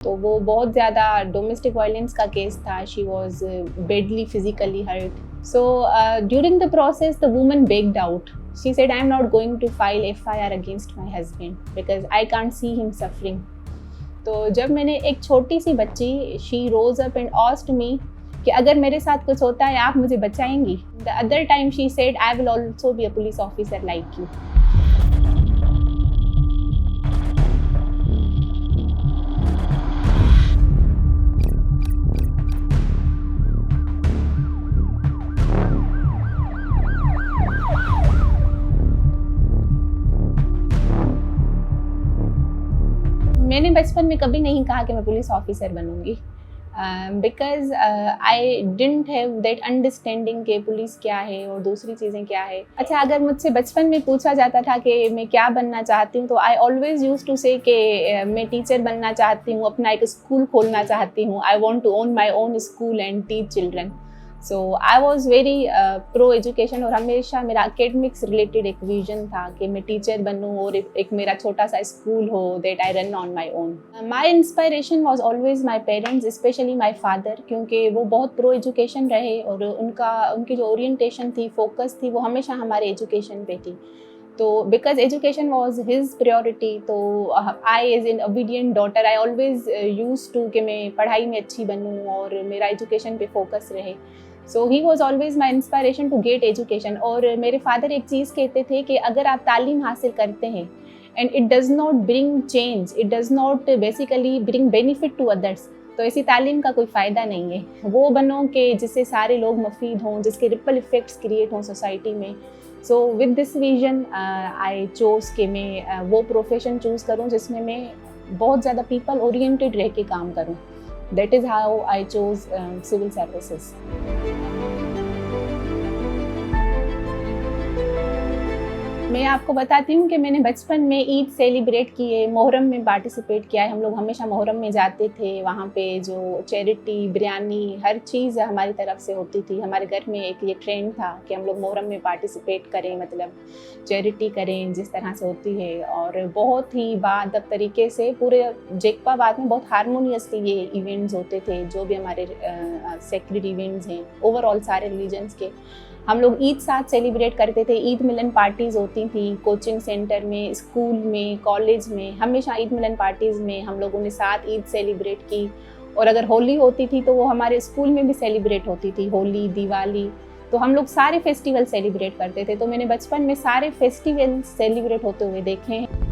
तो वो बहुत ज़्यादा डोमेस्टिक वायलेंस का केस था. She was badly physically hurt. So during the process, the woman begged out. She said, "I'm not going to file FIR against my husband because I can't see him suffering." तो जब मैंने एक छोटी सी बच्ची, she rose up and asked me कि अगर मेरे साथ कुछ होता है आप मुझे बचाएंगी. The other time she said, "I will also be a police officer like you." मैंने बचपन में कभी नहीं कहा कि मैं पुलिस ऑफिसर बनूंगी, because I didn't have that understanding कि पुलिस क्या है और दूसरी चीज़ें क्या है. अच्छा, अगर मुझसे बचपन में पूछा जाता था कि मैं क्या बनना चाहती हूँ, तो आई ऑलवेज यूज टू से कि मैं टीचर बनना चाहती हूँ, अपना एक स्कूल खोलना चाहती हूँ. I want to own my own school and teach children. So I was very pro education और हमेशा मेरा अकेडमिक्स रिलेटेड एक विजन था कि मैं टीचर बनूं और एक मेरा छोटा सा स्कूल हो that I run on my own. My inspiration was always my parents, specially my father, क्योंकि वो बहुत प्रो एजुकेशन रहे और उनकी जो ओरिएंटेशन थी, फोकस थी, वो हमेशा हमारे एजुकेशन पे थी. तो because education was his priority, तो I as an obedient daughter I always use to कि मैं पढ़ाई में अच्छी बनूं और मेरा एजुकेशन पे फोकस रहे. So he was always my inspiration to get education. और मेरे फादर एक चीज़ कहते थे कि अगर आप तालीम हासिल करते हैं and it does not bring change, it does not basically bring benefit to others, तो ऐसी तालीम का कोई फ़ायदा नहीं है. वो बनो कि जिससे सारे लोग मुफीद हों, जिसके रिपल इफ़ेक्ट्स क्रिएट हों सोसाइटी में. So with this vision I chose कि मैं वो प्रोफेशन चूज़ करूँ जिसमें मैं बहुत ज़्यादा पीपल ओरिएंटेड रह के काम करूँ. That is how I chose civil services. मैं आपको बताती हूँ कि मैंने बचपन में ईद सेलिब्रेट की है, मुहर्रम में पार्टिसिपेट किया है. हम लोग हमेशा मुहर्रम में जाते थे. वहाँ पे जो चैरिटी, बिरयानी, हर चीज़ हमारी तरफ से होती थी. हमारे घर में एक ये ट्रेंड था कि हम लोग मुहर्रम में पार्टिसिपेट करें, मतलब चैरिटी करें जिस तरह से होती है. और बहुत ही बाअदब तरीके से पूरे जेकपाबाद में बहुत हारमोनियसली ये इवेंट्स होते थे, जो भी हमारे सेक्रेड इवेंट्स हैं ओवरऑल सारे रिलीजन्स के. हम लोग ईद साथ सेलिब्रेट करते थे. ईद मिलन पार्टीज़ होती थी कोचिंग सेंटर में, स्कूल में, कॉलेज में. हमेशा ईद मिलन पार्टीज़ में हम लोगों ने साथ ईद सेलिब्रेट की. और अगर होली होती थी तो वो हमारे स्कूल में भी सेलिब्रेट होती थी, होली, दिवाली. तो हम लोग सारे फेस्टिवल सेलिब्रेट करते थे. तो मैंने बचपन में सारे फेस्टिवल सेलिब्रेट होते हुए देखे हैं.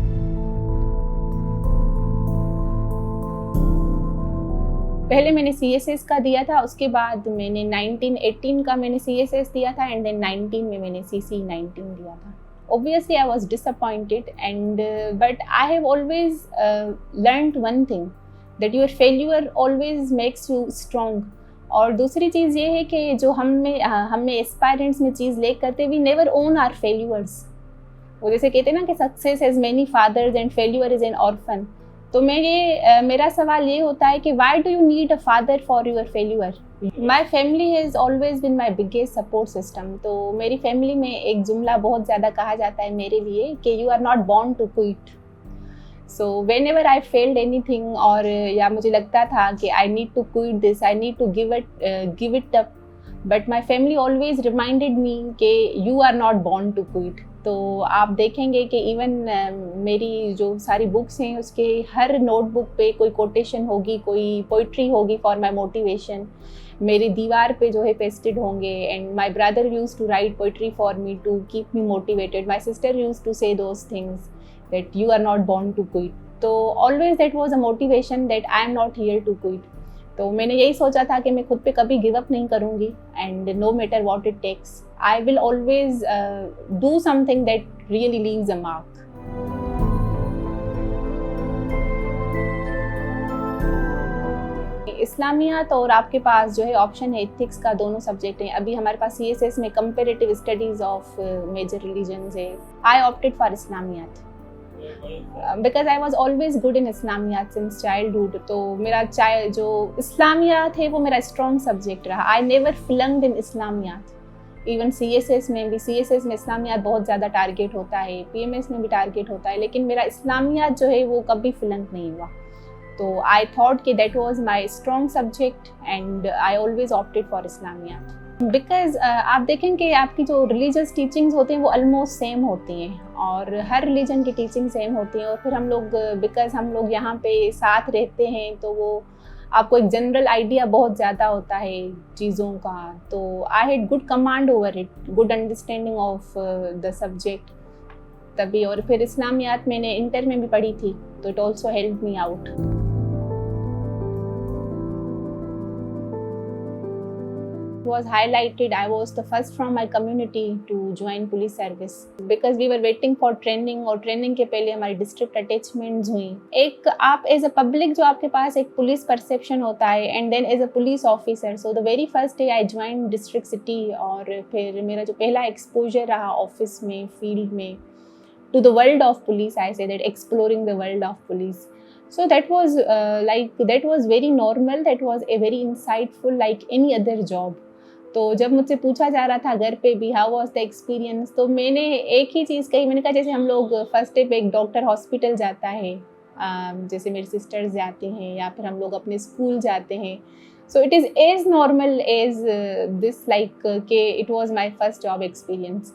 पहले मैंने CSS का दिया था, उसके बाद मैंने 1918 का मैंने CSS दिया था एंड देन 19 में मैंने CC19 दिया था. Obviously I was disappointed and but I have always learned one thing, that your failure always makes you strong. और दूसरी चीज़ ये है कि जो हमें एस्पायरेंट्स में चीज़ ले करते, we never own our failures. वो जैसे कहते हैं ना कि success has many fathers and failure is an orphan. तो मेरा सवाल ये होता है कि why do you need a father for your failure. My family has always been my biggest support system. तो मेरी फैमिली में एक जुमला बहुत ज़्यादा कहा जाता है मेरे लिए कि you are not born to quit. So whenever I failed anything, और या मुझे लगता था कि I need to quit this, I need to give it up, but my family always reminded me कि you are not born to quit. तो आप देखेंगे कि इवन मेरी जो सारी बुक्स हैं उसके हर नोटबुक पे कोई कोटेशन होगी, कोई पोइट्री होगी फॉर माई मोटिवेशन. मेरी दीवार पे जो है पेस्टेड होंगे. And my brother use to write poetry for me to keep me motivated. My sister use to say those things that you are not born to quit. तो always that was a motivation that I am not here to quit. तो मैंने यही सोचा था कि मैं खुद पे कभी गिव अप नहीं करूँगी and no matter what it takes, I will always do something that really leaves a mark. इस्लामियात और आपके पास जो है ऑप्शन है एथिक्स का, दोनों सब्जेक्ट हैं. अभी हमारे पास CSS में comparative studies of major religions है. आई ऑप्टेड फॉर इस्लामियात because I was always good in इस्लामियात सिंस चाइल्डहुड. तो मेरा जो इस्लामियात है वो मेरा स्ट्रॉन्ग सब्जेक्ट रहा. आई नेवर फ्लंक्ड इन इस्लामियात. इवन CSS में भी, CSS में इस्लामियात बहुत ज़्यादा टारगेट होता है, PMS में भी टारगेट होता है, लेकिन मेरा इस्लामियात जो है वो कभी फ्लंक नहीं हुआ. तो आई थॉट कि that was my strong subject and I always opted for इस्लामियात। बिकॉज आप देखें कि आपकी जो रिलीजियस टीचिंग्स होती हैं वो ऑलमोस्ट सेम होती हैं और हर रिलीजन की टीचिंग सेम होती हैं, और फिर हम लोग बिकॉज हम लोग यहाँ पे साथ रहते हैं तो वो आपको एक जनरल आइडिया बहुत ज़्यादा होता है चीज़ों का। तो I had good command over it, good understanding of the subject तभी। और फिर इस्लामियात मैंने इंटर में भी पढ़ी थी तो it also help me out. Was highlighted. I was the first from my community to join police service because we were waiting for training, और ट्रेनिंग के पहले हमारी डिस्ट्रिक्ट अटैचमेंट्स हुई। एक आप एज अ पब्लिक जो आपके पास एक पुलिस परसेप्शन होता है and then as a police officer, so the very first day I join district city, और फिर मेरा जो पहला एक्सपोजर रहा ऑफिस में, फील्ड में, to the world of police, I say that exploring the world of police. So that was very normal, that was a very insightful like any other job. तो जब मुझसे पूछा जा रहा था घर पे भी हाउ वाज द एक्सपीरियंस, तो मैंने एक ही चीज़ कही, मैंने कहा जैसे हम लोग फर्स्ट डे पे एक डॉक्टर हॉस्पिटल जाता है, जैसे मेरी सिस्टर्स जाते हैं या फिर हम लोग अपने स्कूल जाते हैं, so it is as normal as this, like के it was my first job experience,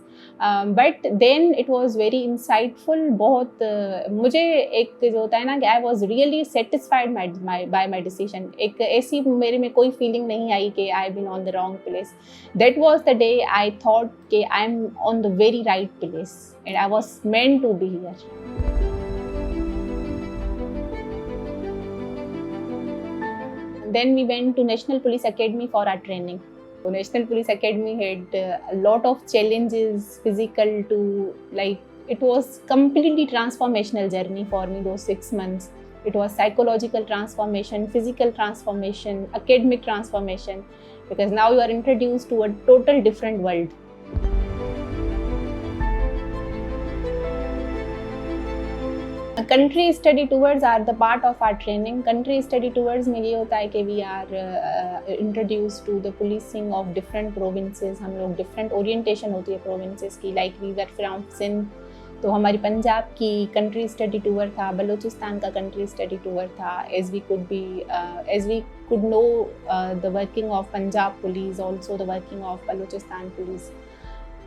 but then it was very insightful. बहुत मुझे एक जो होता है ना कि I was really satisfied by my decision. एक ऐसी मेरे में कोई फीलिंग नहीं आई कि I been on the wrong place. That was the day I thought कि I am on the very right place and I was meant to be here. Then we went to National Police Academy for our training. So National Police Academy had a lot of challenges, physical to like, it was completely transformational journey for me those 6 months. It was psychological transformation, physical transformation, academic transformation, because now you are introduced to a total different world. Country study tours are the part of our training. Country study tours में ये होता है कि we are introduced to the policing of different provinces. हम लोग different orientation होती है provinces की, like we were from Sindh, तो हमारी पंजाब की country study tour था, बलूचिस्तान का country study tour था, as we could know the working of Punjab police, also the working of Balochistan police.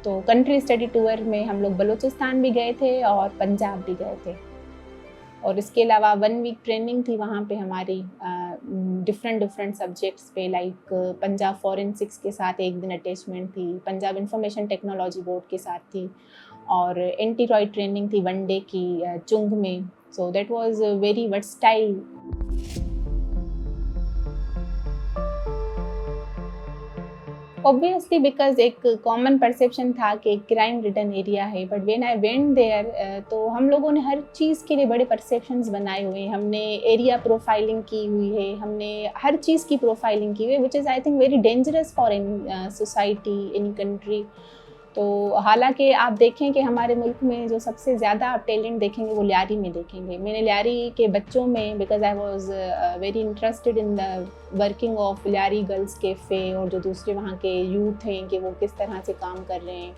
तो country study tour में हम लोग बलूचिस्तान भी गए थे और पंजाब भी गए थे, और इसके अलावा 1 वीक ट्रेनिंग थी वहाँ पे हमारी डिफरेंट सब्जेक्ट्स पे, लाइक पंजाब फॉरेंसिक्स के साथ एक दिन अटैचमेंट थी, पंजाब इंफॉर्मेशन टेक्नोलॉजी बोर्ड के साथ थी, और एंटी रॉयड ट्रेनिंग थी 1 डे की चुंग में। So that was very versatile. Obviously because एक कॉमन परसेप्शन था कि क्राइम रिडन एरिया है, but when I went there तो हम लोगों ने हर चीज़ के लिए बड़े परसेप्शंस बनाए हुए हैं। हमने एरिया प्रोफाइलिंग की हुई है, हमने हर चीज़ की प्रोफाइलिंग की हुई है, which is I think very dangerous for any society, any country. तो हालांकि आप देखें कि हमारे मुल्क में जो सबसे ज़्यादा आप टैलेंट देखेंगे वो लियारी में देखेंगे। मैंने लियारी के बच्चों में, because I was very interested in the working of Lyari girls cafe और जो दूसरे वहाँ के यूथ हैं कि वो किस तरह से काम कर रहे हैं।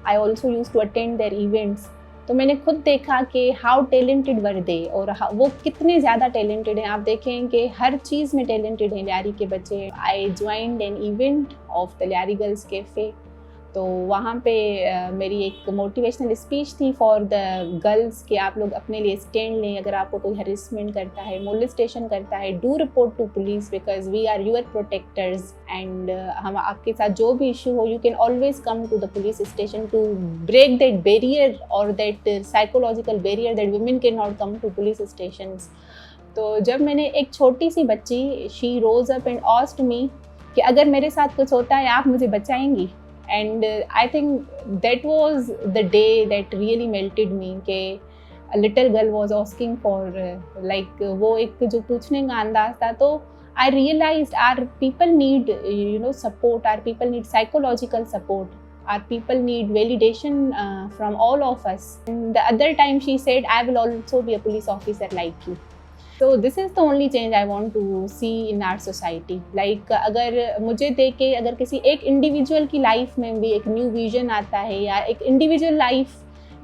I also use to attend their events, तो मैंने खुद देखा कि हाउ टैलेंटेड वर दे और वो कितने ज़्यादा टैलेंटेड हैं। आप देखें कि हर चीज़ में टैलेंटेड हैं लियारी के बच्चे। आई joined an event of the Lyari girls cafe, तो वहाँ पे मेरी एक मोटिवेशनल स्पीच थी फॉर द गर्ल्स कि आप लोग अपने लिए स्टैंड लें, अगर आपको कोई हरेसमेंट करता है, मोलेस्टेशन करता है, do report to police because we are your protectors, and हम आपके साथ जो भी इशू हो you can always come to the police station to break that barrier और that psychological barrier that women can not come to police stations. तो जब मैंने एक छोटी सी बच्ची, she rose up and asked me कि अगर मेरे साथ कुछ होता है आप मुझे बचाएंगी, and I think that was the day that really melted me कि a little girl was asking for like वो एक जो पूछने का अंदाज था। तो I realized our people need support, our people need psychological support, our people need validation from all of us. And the other time she said I will also be a police officer like you. So this is the only change I want to see in our society. Like अगर मुझे देख के अगर किसी एक individual की life में भी एक न्यू विजन आता है या एक इंडिविजुअल लाइफ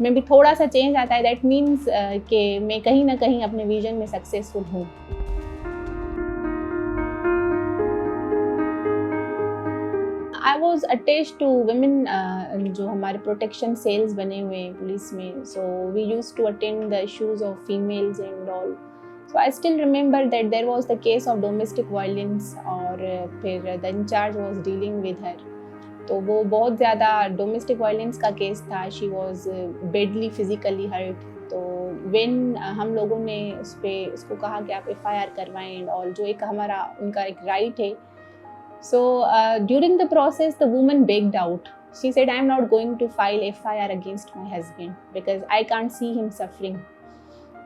में भी थोड़ा सा चेंज आता है, दैट मीन्स कि मैं कहीं ना कहीं अपने विजन में सक्सेसफुल हूँ। I was attach to women, जो हमारे प्रोटेक्शन सेल्स बने हुए हैं पुलिस में, so we use to attend the issues of females and all. So I still remember that there was the case of domestic violence, और फिर the incharge was dealing with her. तो वो बहुत ज़्यादा डोमेस्टिक वायलेंस का case था. She was badly physically hurt. तो when हम लोगों ने उसको कहा कि आप FIR करवाएं एंड ऑल, जो एक हमारा उनका एक राइट है. So during the process, the woman begged out. She said, "I am not going to file FIR against my husband because I can't see him suffering."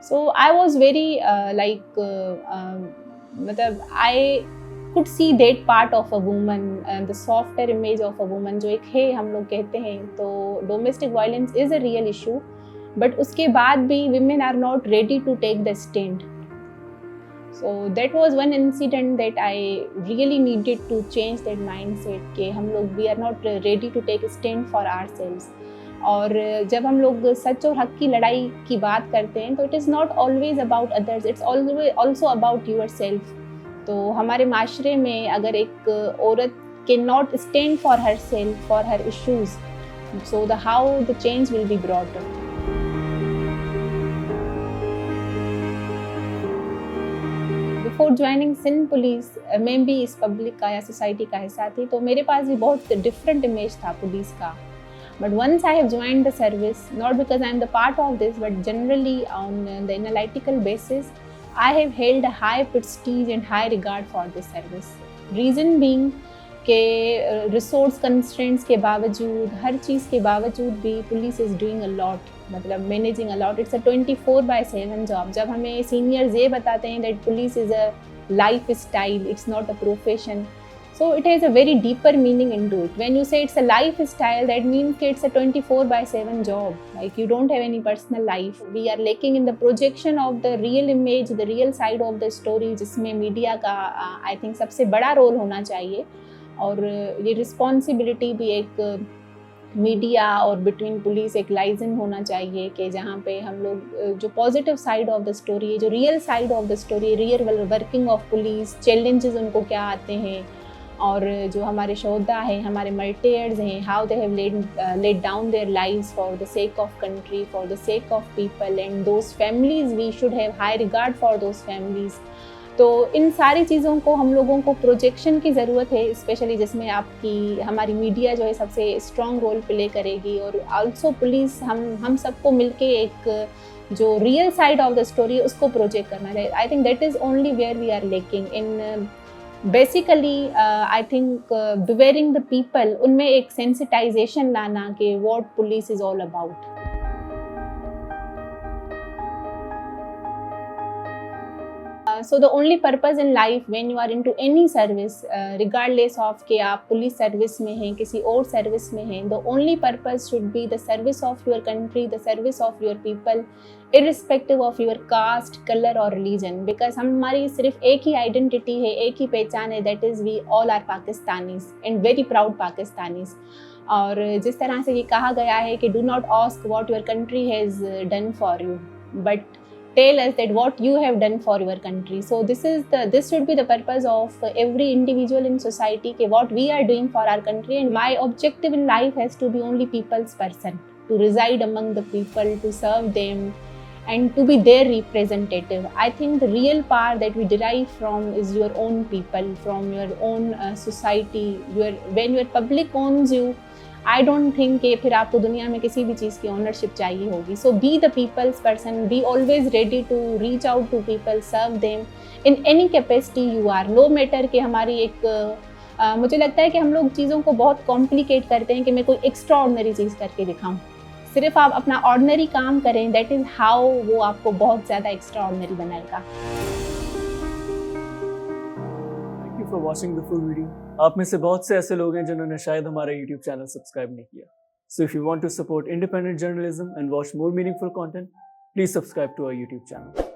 So I was very मतलब I could see that part of a woman, the softer image of a woman जो एक है हम लोग कहते हैं. तो domestic violence is a real issue, but उसके बाद भी women are not ready to take the stand. So that was one incident that I really needed to change that mindset कि हम लोग we are not ready to take a stand for ourselves. और जब हम लोग सच और हक की लड़ाई की बात करते हैं तो it is not always about others, it's always also about yourself. तो हमारे माशरे में अगर एक औरत cannot stand for herself, for her issues, so how the change will be brought up. Before joining Sindh police, मैं भी इस पब्लिक का या सोसाइटी का हिस्सा थी, तो मेरे पास भी बहुत डिफरेंट इमेज था पुलिस का. But once I have joined the service, not because I am the part of this, but generally on the analytical basis, I have held a high prestige and high regard for this service. Reason being के resource constraints के बावजूद, हर चीज़ के बावजूद भी police is doing a lot, मतलब managing a lot. It's a 24/7 job. जब हमें सीनियर्स ये बताते हैं that police is a life style, it's not a profession, so it has a very deeper meaning into it. When you say it's a lifestyle, that means it's a 24/7 job. Like you don't have any personal life. We are lacking in the projection of the real image, the real side of the story, जिसमें media का I think सबसे बड़ा role होना चाहिए. और ये responsibility भी एक मीडिया और बिटवीन पुलिस एक लाइजन होना चाहिए कि जहाँ पे हम लोग जो positive side of the story है, जो real side of the story, real working of police, challenges उनको क्या आते हैं, और जो हमारे शोधा हैं, हमारे मल्टीयर्स हैं, how they have laid down their lives for the sake of country, for the sake of people and those families. We should have high regard for those families. तो इन सारी चीज़ों को हम लोगों को प्रोजेक्शन की ज़रूरत है, स्पेशली जिसमें आपकी हमारी मीडिया जो है सबसे स्ट्रॉन्ग रोल प्ले करेगी. और आल्सो पुलिस हम सबको मिलके एक जो real side of the story है उसको प्रोजेक्ट करना चाहिए. I think that is only where we are lacking in. Basically I think bewaring the people, उनमें एक सेंसिटाइजेशन लाना कि what police is all about. So the only purpose in life when you are into any service, regardless of कि आप police service में हैं, किसी और सर्विस में हैं, the only purpose should be the service of your country, the service of your people, irrespective of your caste, color or religion. Because हमारी सिर्फ एक ही आइडेंटिटी है, एक ही पहचान है, that is we all are Pakistanis and very proud Pakistanis. और जिस तरह से ये कहा गया है कि do not ask what your country has done for you, but tell us that what you have done for your country. So this should be the purpose of every individual in society, कि what we are doing for our country. And my objective in life has to be only people's person, to reside among the people, to serve them and to be their representative. I think the real power that we derive from is your own people, from your own society. When your public owns you, I don't think कि फिर आपको दुनिया में किसी भी चीज़ की ownership चाहिए होगी. So be the people's person, be always ready to reach out to people, serve them in any capacity you are, no matter कि हमारी एक मुझे लगता है कि हम लोग चीज़ों को बहुत कॉम्प्लिकेट करते हैं कि मैं कोई एक्स्ट्रा ऑर्डनरी चीज़ करके दिखाऊं. सिर्फ आप अपना ऑर्डनरी काम करें, दैट इज़ हाउ वो आपको बहुत ज़्यादा एक्स्ट्रा ऑर्डनरी बनाएगा. For watching the full video. आप में से बहुत से ऐसे लोग हैं जिन्होंने शायद हमारा YouTube चैनल सब्सक्राइब नहीं किया. So if you want to support independent journalism and watch more meaningful content, please subscribe to our YouTube channel.